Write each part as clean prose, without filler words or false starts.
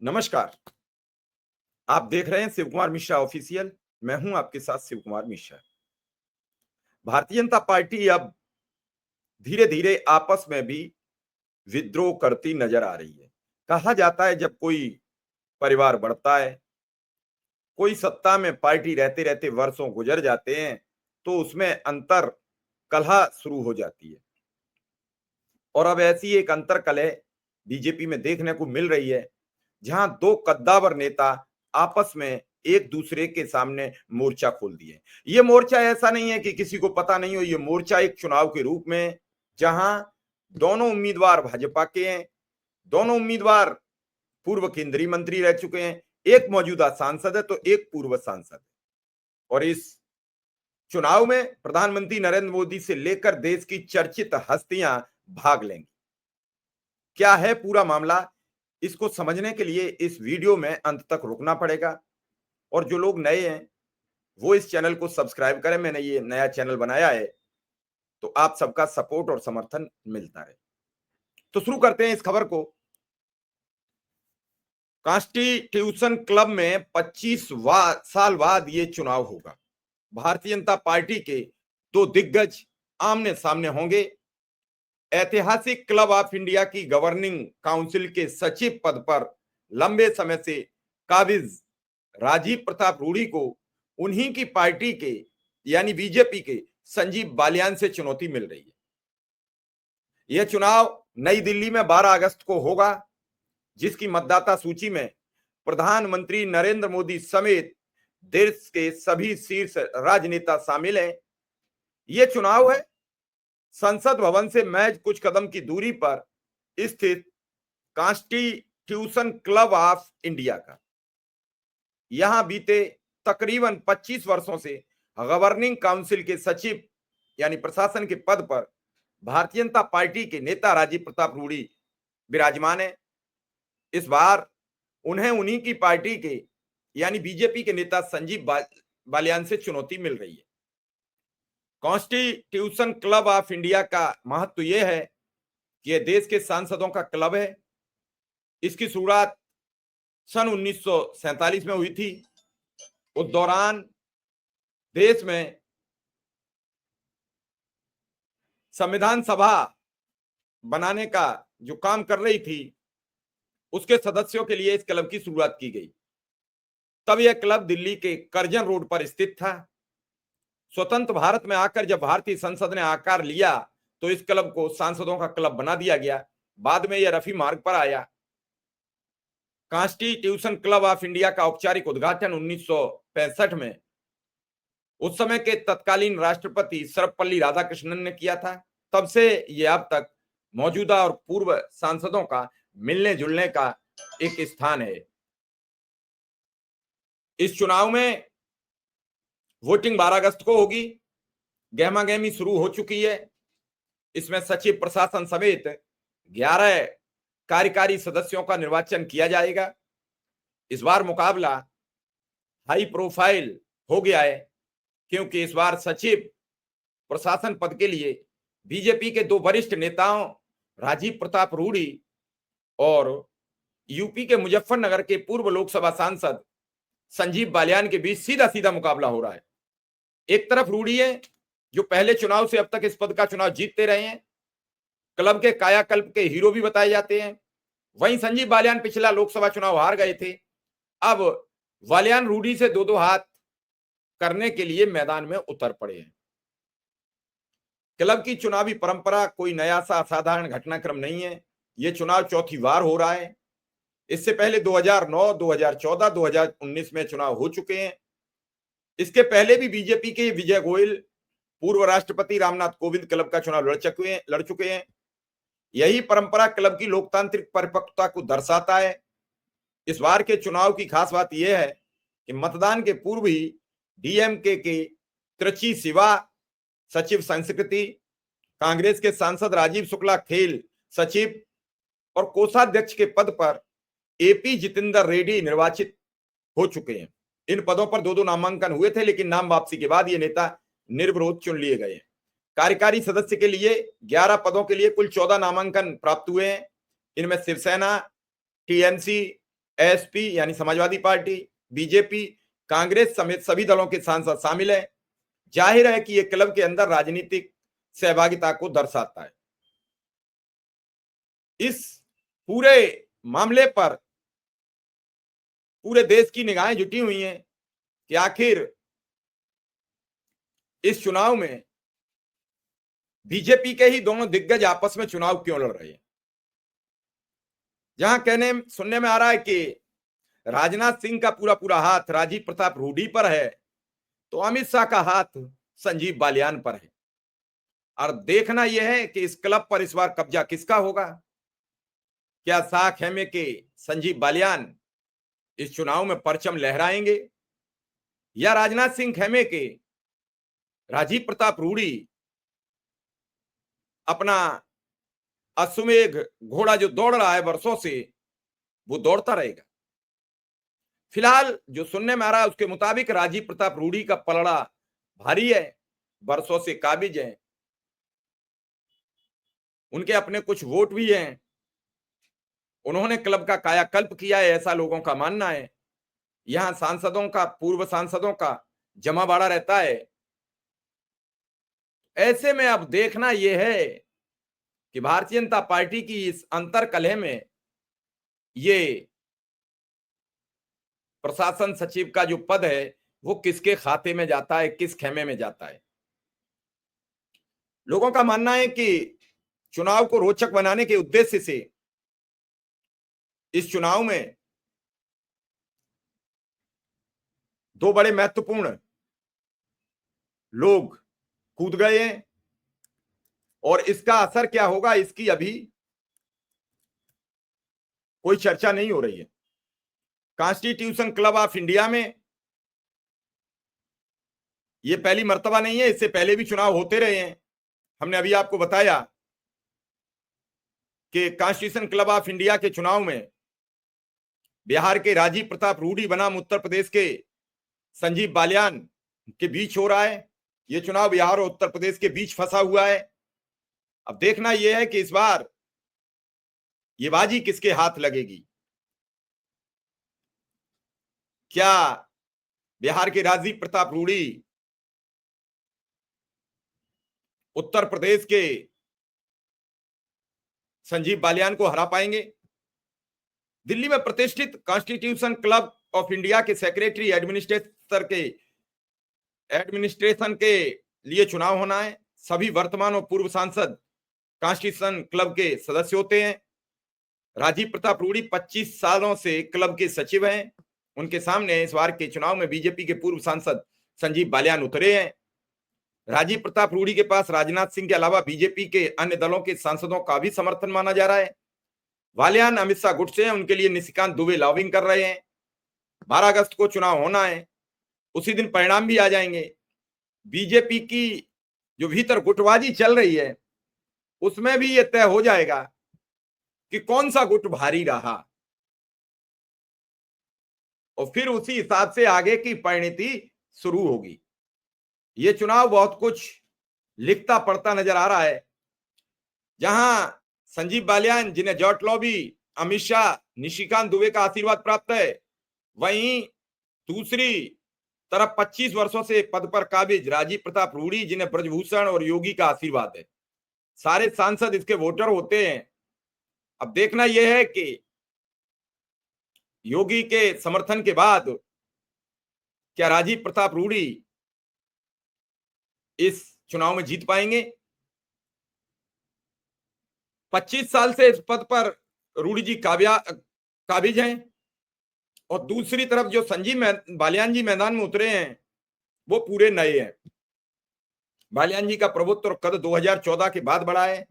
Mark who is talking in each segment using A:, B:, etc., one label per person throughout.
A: नमस्कार। आप देख रहे हैं शिव कुमार मिश्रा ऑफिशियल। मैं हूं आपके साथ शिव कुमार मिश्रा। भारतीय जनता पार्टी अब धीरे धीरे आपस में भी विद्रोह करती नजर आ रही है। कहा जाता है जब कोई परिवार बढ़ता है, कोई सत्ता में पार्टी रहते रहते वर्षों गुजर जाते हैं, तो उसमें अंतर कलह शुरू हो जाती है। और अब ऐसी एक अंतर कलह बीजेपी में देखने को मिल रही है, जहां दो कद्दावर नेता आपस में एक दूसरे के सामने मोर्चा खोल दिए। ये मोर्चा ऐसा नहीं है कि किसी को पता नहीं हो, ये मोर्चा एक चुनाव के रूप में, जहां दोनों उम्मीदवार भाजपा के हैं, दोनों उम्मीदवार पूर्व केंद्रीय मंत्री रह चुके हैं, एक मौजूदा सांसद है तो एक पूर्व सांसद है। और इस चुनाव में प्रधानमंत्री नरेंद्र मोदी से लेकर देश की चर्चित हस्तियां भाग लेंगी। क्या है पूरा मामला, इसको समझने के लिए इस वीडियो में अंत तक रुकना पड़ेगा। और जो लोग नए हैं वो इस चैनल को सब्सक्राइब करें। मैंने ये नया चैनल बनाया है तो आप सबका सपोर्ट और समर्थन मिलता रहे। तो शुरू करते हैं इस खबर को। कॉन्स्टिट्यूशन क्लब में 25 साल बाद ये चुनाव होगा। भारतीय जनता पार्टी के दो दिग्गज आमने सामने होंगे। ऐतिहासिक क्लब ऑफ इंडिया की गवर्निंग काउंसिल के सचिव पद पर लंबे समय से काबिज राजीव प्रताप रूडी को उन्हीं की पार्टी के यानी बीजेपी के संजीव बालियान से चुनौती मिल रही है। यह चुनाव नई दिल्ली में 12 अगस्त को होगा, जिसकी मतदाता सूची में प्रधानमंत्री नरेंद्र मोदी समेत देश के सभी शीर्ष राजनेता शामिल हैं। यह चुनाव है संसद भवन से महज कुछ कदम की दूरी पर स्थित कॉन्स्टिट्यूशन क्लब ऑफ इंडिया का। यहां बीते तकरीबन 25 वर्षों से गवर्निंग काउंसिल के सचिव यानी प्रशासन के पद पर भारतीय जनता पार्टी के नेता राजीव प्रताप रूडी विराजमान है। इस बार उन्हें उन्हीं की पार्टी के यानी बीजेपी के नेता संजीव बालियान से चुनौती मिल रही है। कॉन्स्टिट्यूशन क्लब ऑफ इंडिया का महत्व यह है कि यह देश के सांसदों का क्लब है। इसकी शुरुआत सन 1947 में हुई थी। उस दौरान देश में संविधान सभा बनाने का जो काम कर रही थी, उसके सदस्यों के लिए इस क्लब की शुरुआत की गई। तब यह क्लब दिल्ली के करजन रोड पर स्थित था। स्वतंत्र भारत में आकर जब भारतीय संसद ने आकार लिया तो इस क्लब को सांसदों का क्लब बना दिया गया। बाद में यह रफी मार्ग पर आया। कॉन्स्टिट्यूशन क्लब ऑफ इंडिया का औपचारिक उद्घाटन 1965 में उस समय के तत्कालीन राष्ट्रपति सर्वपल्ली राधाकृष्णन ने किया था। तब से यह अब तक मौजूदा और पूर्व सांसदों का मिलने जुलने का एक स्थान है। इस चुनाव में वोटिंग 12 अगस्त को होगी। गहमा गहमी शुरू हो चुकी है। इसमें सचिव प्रशासन समेत 11 कार्यकारी सदस्यों का निर्वाचन किया जाएगा। इस बार मुकाबला हाई प्रोफाइल हो गया है, क्योंकि इस बार सचिव प्रशासन पद के लिए बीजेपी के दो वरिष्ठ नेताओं राजीव प्रताप रूडी और यूपी के मुजफ्फरनगर के पूर्व लोकसभा सांसद संजीव बालियान के बीच सीधा सीधा मुकाबला हो रहा है। एक तरफ रूडी है, जो पहले चुनाव से अब तक इस पद का चुनाव जीतते रहे हैं, क्लब के कायाकल्प के हीरो भी बताए जाते हैं। वहीं संजीव बालियान पिछला लोकसभा चुनाव हार गए थे। अब बालियान रूडी से दो दो हाथ करने के लिए मैदान में उतर पड़े हैं। क्लब की चुनावी परंपरा कोई नया सा असाधारण घटनाक्रम नहीं है। यह चुनाव चौथी बार हो रहा है। इससे पहले 2009, 2014, 2019 में चुनाव हो चुके हैं। इसके पहले भी बीजेपी के विजय गोयल, पूर्व राष्ट्रपति रामनाथ कोविंद क्लब का चुनाव लड़ चुके हैं। यही परंपरा क्लब की लोकतांत्रिक परिपक्वता को दर्शाता है। इस बार के चुनाव की खास बात यह है कि मतदान के पूर्व ही डीएमके के त्रिची शिवा सचिव संस्कृति, कांग्रेस के सांसद राजीव शुक्ला खेल सचिव और कोषाध्यक्ष के पद पर एपी जितेंद्र रेड्डी निर्वाचित हो चुके हैं। इन पदों पर दो दो नामांकन हुए थे, लेकिन नाम वापसी के बाद ये नेता निर्विरोध चुन लिए गए। कार्यकारी सदस्य के लिए 11 पदों के लिए कुल 14 नामांकन प्राप्त हुए हैं। इनमें शिवसेना, टीएमसी, एसपी यानी समाजवादी पार्टी, बीजेपी, कांग्रेस समेत सभी दलों के सांसद शामिल हैं। जाहिर है कि यह क्लब के अंदर राजनीतिक सहभागिता को दर्शाता है। इस पूरे मामले पर पूरे देश की निगाहें जुटी हुई हैं कि आखिर इस चुनाव में बीजेपी के ही दोनों दिग्गज आपस में चुनाव क्यों लड़ रहे हैं। जहां कहने सुनने में आ रहा है कि राजनाथ सिंह का पूरा पूरा हाथ राजीव प्रताप रूडी पर है, तो अमित शाह का हाथ संजीव बालियान पर है। और देखना यह है कि इस क्लब पर इस बार कब्जा किसका होगा। क्या शाह खेमे के संजीव बालियान इस चुनाव में परचम लहराएंगे, या राजनाथ सिंह खेमे के राजीव प्रताप रूडी अपना अश्वमेघ घोड़ा जो दौड़ रहा है वर्षों से, वो दौड़ता रहेगा। फिलहाल जो सुनने में आ रहा है उसके मुताबिक राजीव प्रताप रूडी का पलड़ा भारी है, वर्षों से काबिज है, उनके अपने कुछ वोट भी हैं, उन्होंने क्लब का कायाकल्प किया है, ऐसा लोगों का मानना है। यहां सांसदों का, पूर्व सांसदों का जमावाड़ा रहता है। ऐसे में अब देखना यह है कि भारतीय जनता पार्टी की इस अंतर कलह में ये प्रशासन सचिव का जो पद है वो किसके खाते में जाता है, किस खेमे में जाता है। लोगों का मानना है कि चुनाव को रोचक बनाने के उद्देश्य से इस चुनाव में दो बड़े महत्वपूर्ण लोग कूद गए हैं, और इसका असर क्या होगा इसकी अभी कोई चर्चा नहीं हो रही है। कॉन्स्टिट्यूशन क्लब ऑफ इंडिया में यह पहली मर्तबा नहीं है, इससे पहले भी चुनाव होते रहे हैं। हमने अभी आपको बताया कि कॉन्स्टिट्यूशन क्लब ऑफ इंडिया के चुनाव में बिहार के राजीव प्रताप रूडी बनाम उत्तर प्रदेश के संजीव बालियान के बीच हो रहा है। यह चुनाव बिहार और उत्तर प्रदेश के बीच फंसा हुआ है। अब देखना यह है कि इस बार ये बाजी किसके हाथ लगेगी। क्या बिहार के राजीव प्रताप रूडी उत्तर प्रदेश के संजीव बालियान को हरा पाएंगे? दिल्ली में प्रतिष्ठित कॉन्स्टिट्यूशन क्लब ऑफ इंडिया के सेक्रेटरी एडमिनिस्ट्रेशन के लिए चुनाव होना है। सभी वर्तमान और पूर्व सांसद कॉन्स्टिट्यूशन क्लब के सदस्य होते हैं। राजीव प्रताप रूडी 25 सालों से क्लब के सचिव हैं। उनके सामने इस बार के चुनाव में बीजेपी के पूर्व सांसद संजीव बालियान उतरे हैं। राजीव प्रताप रूडी के पास राजनाथ सिंह के अलावा बीजेपी के अन्य दलों के सांसदों का भी समर्थन माना जा रहा है। बालियान अमित शाह गुट से हैं, उनके लिए निशिकांत दुबे लॉबिंग कर रहे हैं। 12 अगस्त को चुनाव होना है, उसी दिन परिणाम भी आ जाएंगे। बीजेपी की जो भीतर गुटबाजी चल रही है उसमें भी यह तय हो जाएगा कि कौन सा गुट भारी रहा, और फिर उसी हिसाब से आगे की परिणति शुरू होगी। यह चुनाव बहुत कुछ लिखता पढ़ता नजर आ रहा है। जहां संजीव बालियान, जिन्हें जॉर्ज लॉबी, अमित शाह, निशिकांत दुबे का आशीर्वाद प्राप्त है, वहीं दूसरी तरफ 25 वर्षों से पद पर काबिज राजीव प्रताप रूडी, जिन्हें ब्रजभूषण और योगी का आशीर्वाद है। सारे सांसद इसके वोटर होते हैं। अब देखना यह है कि योगी के समर्थन के बाद क्या राजीव प्रताप रूडी इस चुनाव में जीत पाएंगे। 25 साल से इस पद पर रूडी जी काबिज हैं, और दूसरी तरफ जो संजीव बालियान जी मैदान में उतरे हैं वो पूरे नए हैं। बालियान जी का प्रभुत्व और कद 2014 के बाद बढ़ा है।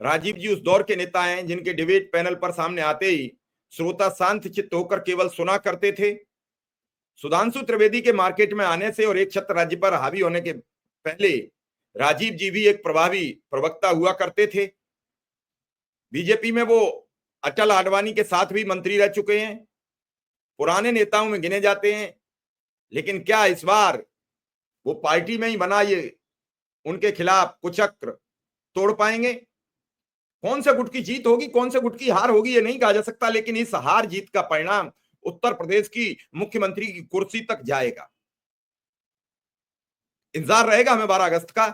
A: राजीव जी उस दौर के नेता हैं जिनके डिबेट पैनल पर सामने आते ही श्रोता शांत चित्त होकर केवल सुना करते थे। सुधांशु त्रिवेदी के मार्केट में आने से और एक छत्र राज्य पर हावी होने के पहले राजीव जी भी एक प्रभावी प्रवक्ता हुआ करते थे। बीजेपी में वो अटल आडवाणी के साथ भी मंत्री रह चुके हैं, पुराने नेताओं में गिने जाते हैं। लेकिन क्या इस बार वो पार्टी में ही बना ये उनके खिलाफ कुचक्र तोड़ पाएंगे? कौन से गुट की जीत होगी, कौन से गुट की हार होगी, ये नहीं कहा जा सकता, लेकिन इस हार जीत का परिणाम उत्तर प्रदेश की मुख्यमंत्री की कुर्सी तक जाएगा। इंतजार रहेगा हमें 12 अगस्त का,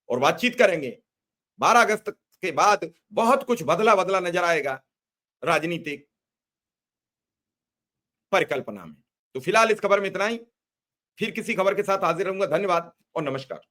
A: और बातचीत करेंगे। 12 अगस्त के बाद बहुत कुछ बदला बदला नजर आएगा राजनीतिक परिकल्पना में। तो फिलहाल इस खबर में इतना ही, फिर किसी खबर के साथ हाजिर रहूंगा। धन्यवाद और नमस्कार।